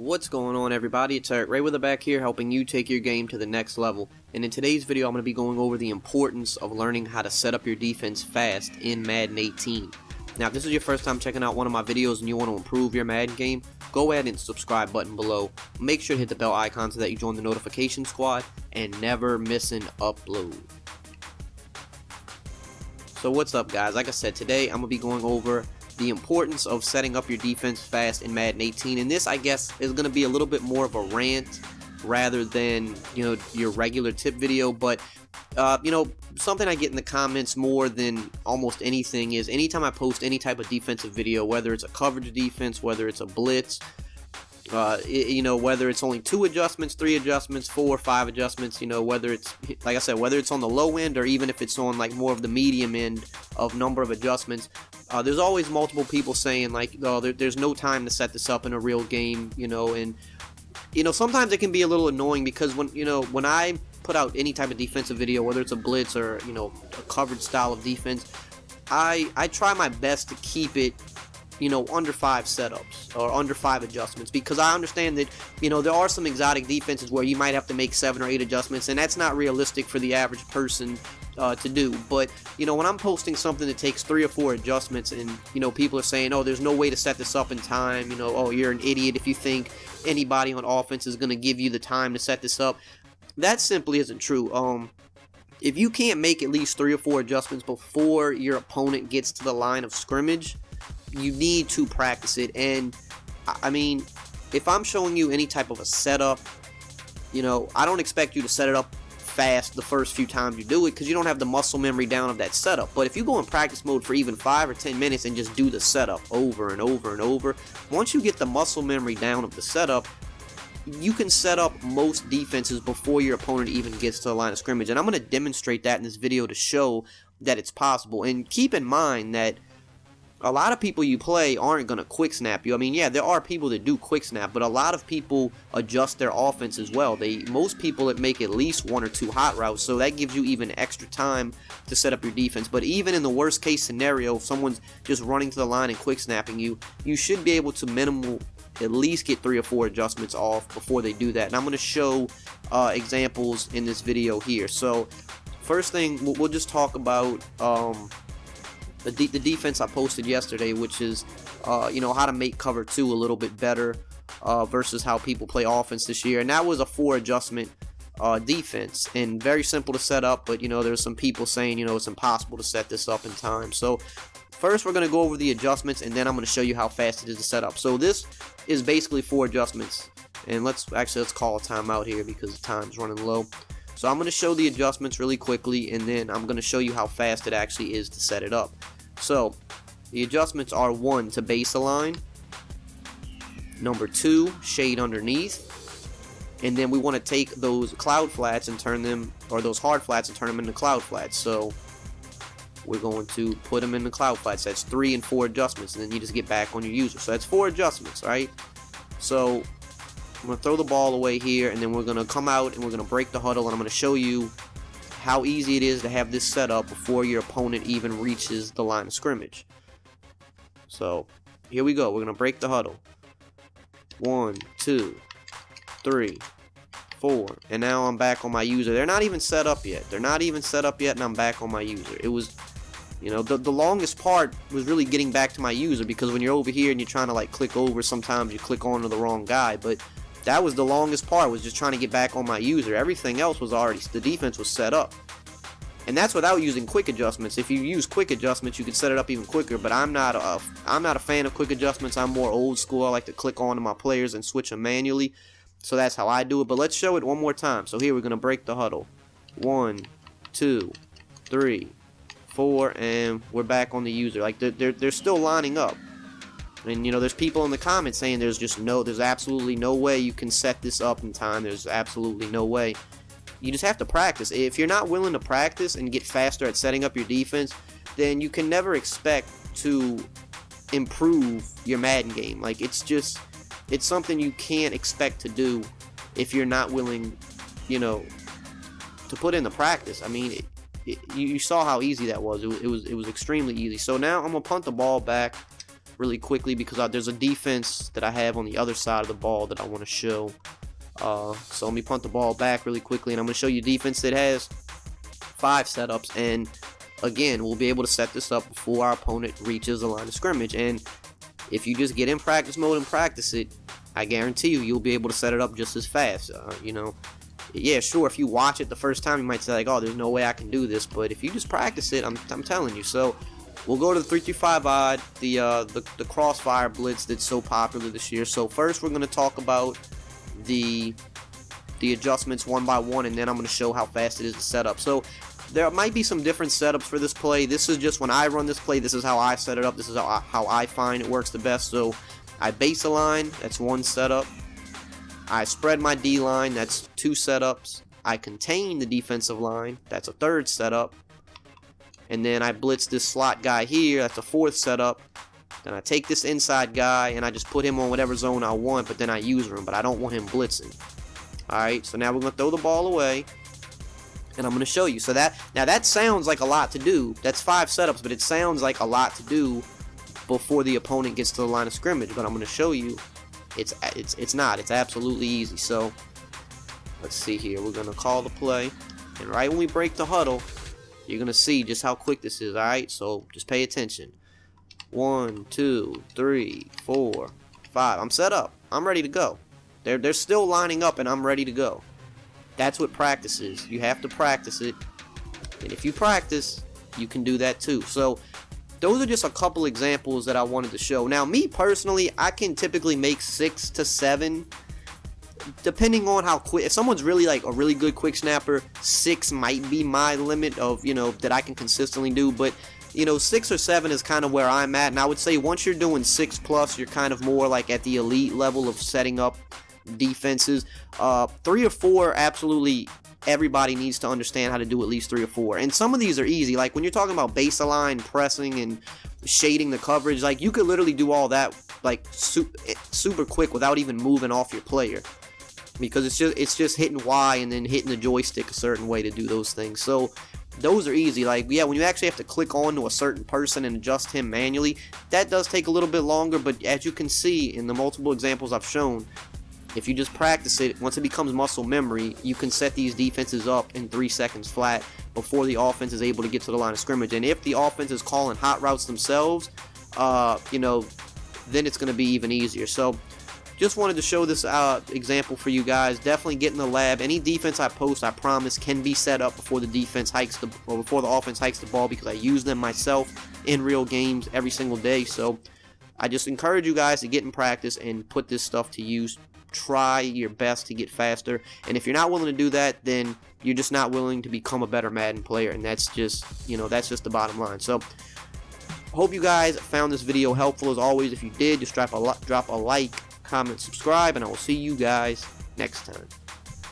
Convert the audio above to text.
What's going on, everybody? It's EricRayweather back here, helping you take your game to the next level. And in today's video, I'm going to be going over the importance of learning how to set up your defense fast in Madden 18. Now, if this is your first time checking out one of my videos and you want to improve your Madden game, go ahead and subscribe button below. Make sure to hit the bell icon so that you join the notification squad and never miss an upload. So what's up, guys? Like I said, today I'm going to be going over the importance of setting up your defense fast in Madden 18, and this, I guess, is going to be a little bit more of a rant rather than, your regular tip video. But something I get in the comments more than almost anything is anytime I post any type of defensive video, whether it's a coverage defense, whether it's a blitz, whether it's only 2 adjustments, 3 adjustments, 4 or 5 adjustments, whether it's, like I said, whether it's on the low end or even if it's on like more of the medium end of number of adjustments, there's always multiple people saying like, oh, there's no time to set this up in a real game, and sometimes it can be a little annoying because when I put out any type of defensive video, whether it's a blitz or a coverage style of defense, I try my best to keep it under 5 setups or under 5 adjustments, because I understand that there are some exotic defenses where you might have to make 7 or 8 adjustments, and that's not realistic for the average person to do. But when I'm posting something that takes 3 or 4 adjustments and people are saying, oh, there's no way to set this up in time, oh, you're an idiot if you think anybody on offense is going to give you the time to set this up, that simply isn't true. If you can't make at least 3 or 4 adjustments before your opponent gets to the line of scrimmage, you need to practice it. And I mean, if I'm showing you any type of a setup, I don't expect you to set it up fast the first few times you do it, because you don't have the muscle memory down of that setup. But if you go in practice mode for even 5 or 10 minutes and just do the setup over and over and over, once you get the muscle memory down of the setup, you can set up most defenses before your opponent even gets to the line of scrimmage. And I'm going to demonstrate that in this video to show that it's possible. And keep in mind that a lot of people you play aren't going to quick snap you. I mean, yeah, there are people that do quick snap, but a lot of people adjust their offense as well. Most people that make at least 1 or 2 hot routes, so that gives you even extra time to set up your defense. But even in the worst case scenario, if someone's just running to the line and quick snapping you, you should be able to at least get 3 or 4 adjustments off before they do that. And I'm going to show examples in this video here. So first thing, we'll just talk about the defense I posted yesterday, which is how to make cover 2 a little bit better versus how people play offense this year. And that was a 4 adjustment defense, and very simple to set up, but there's some people saying it's impossible to set this up in time. So first we're going to go over the adjustments, and then I'm going to show you how fast it is to set up. So this is basically 4 adjustments, and let's call a timeout here because the time's running low. So I'm going to show the adjustments really quickly, and then I'm going to show you how fast it actually is to set it up. So the adjustments are: 1, to base align, number 2, shade underneath, and then we want to take those cloud flats and turn them, or those hard flats and turn them into cloud flats. So we're going to put them in the cloud flats. That's 3 and 4 adjustments, and then you just get back on your user. So that's 4 adjustments, right? So I'm going to throw the ball away here, and then we're going to come out and we're going to break the huddle, and I'm going to show you how easy it is to have this set up before your opponent even reaches the line of scrimmage. So here we go. We're going to break the huddle. 1, 2, 3, 4, and now I'm back on my user. They're not even set up yet. And I'm back on my user. It was, the longest part was really getting back to my user, because when you're over here and you're trying to like click over, sometimes you click onto the wrong guy. But that was the longest part, was just trying to get back on my user. Everything else was already, the defense was set up. And that's without using quick adjustments. If you use quick adjustments, you can set it up even quicker, but I'm not a fan of quick adjustments. I'm more old school. I like to click onto my players and switch them manually. So that's how I do it. But let's show it one more time. So here we're going to break the huddle. 1, 2, 3, 4, and we're back on the user. Like they're still lining up. And there's people in the comments saying there's absolutely no way you can set this up in time. There's absolutely no way. You just have to practice. If you're not willing to practice and get faster at setting up your defense, then you can never expect to improve your Madden game. Like it's something you can't expect to do if you're not willing, to put in the practice. I mean, you saw how easy that was. It was extremely easy. So now I'm gonna punt the ball back really quickly because there's a defense that I have on the other side of the ball that I want to show. So let me punt the ball back really quickly, and I'm going to show you defense that has 5 setups. And again, we'll be able to set this up before our opponent reaches the line of scrimmage. And if you just get in practice mode and practice it, I guarantee you'll be able to set it up just as fast. You know, yeah, sure, if you watch it the first time, you might say like, oh, there's no way I can do this. But if you just practice it, I'm telling you. So we'll go to the 3-3-5 odd, the crossfire blitz that's so popular this year. So first, we're going to talk about the adjustments one by one, and then I'm going to show how fast it is to set up. So there might be some different setups for this play. This is just when I run this play, this is how I set it up. This is how I find it works the best. So I base a line, that's 1 setup. I spread my D line, that's 2 setups. I contain the defensive line, that's a 3rd setup. And then I blitz this slot guy here, that's a 4th setup. Then I take this inside guy and I just put him on whatever zone I want, but then I use him, but I don't want him blitzing. Alright, so now we're going to throw the ball away, and I'm going to show you. So that sounds like a lot to do. That's 5 setups, but it sounds like a lot to do before the opponent gets to the line of scrimmage. But I'm going to show you it's not. It's absolutely easy. So let's see here. We're going to call the play, and right when we break the huddle, you're going to see just how quick this is. Alright, so just pay attention. 1, 2, 3, 4, 5. I'm set up. I'm ready to go. They're still lining up, and I'm ready to go. That's what practice is. You have to practice it, and if you practice, you can do that too. So those are just a couple examples that I wanted to show. Now, me personally, I can typically make 6 to 7, depending on how quick. If someone's really like a really good quick snapper, 6 might be my limit of, you know, that I can consistently do. But you know, 6 or 7 is kind of where I'm at, and I would say once you're doing 6+, you're kind of more like at the elite level of setting up defenses. 3 or 4, absolutely everybody needs to understand how to do at least 3 or 4. And some of these are easy, like when you're talking about baseline pressing and shading the coverage, like you could literally do all that like super quick without even moving off your player, because it's just hitting Y and then hitting the joystick a certain way to do those things. So those are easy. Like, yeah, when you actually have to click on to a certain person and adjust him manually, that does take a little bit longer. But as you can see in the multiple examples I've shown, if you just practice it, once it becomes muscle memory, you can set these defenses up in 3 seconds flat before the offense is able to get to the line of scrimmage. And if the offense is calling hot routes themselves, you know, then it's going to be even easier. So just wanted to show this example for you guys. Definitely get in the lab. Any defense I post, I promise, can be set up before the defense hikes before the offense hikes the ball, because I use them myself in real games every single day. So I just encourage you guys to get in practice and put this stuff to use. Try your best to get faster. And if you're not willing to do that, then you're just not willing to become a better Madden player. And that's just, you know, that's just the bottom line. So hope you guys found this video helpful. As always, if you did, just drop a like, comment, subscribe, and I will see you guys next time.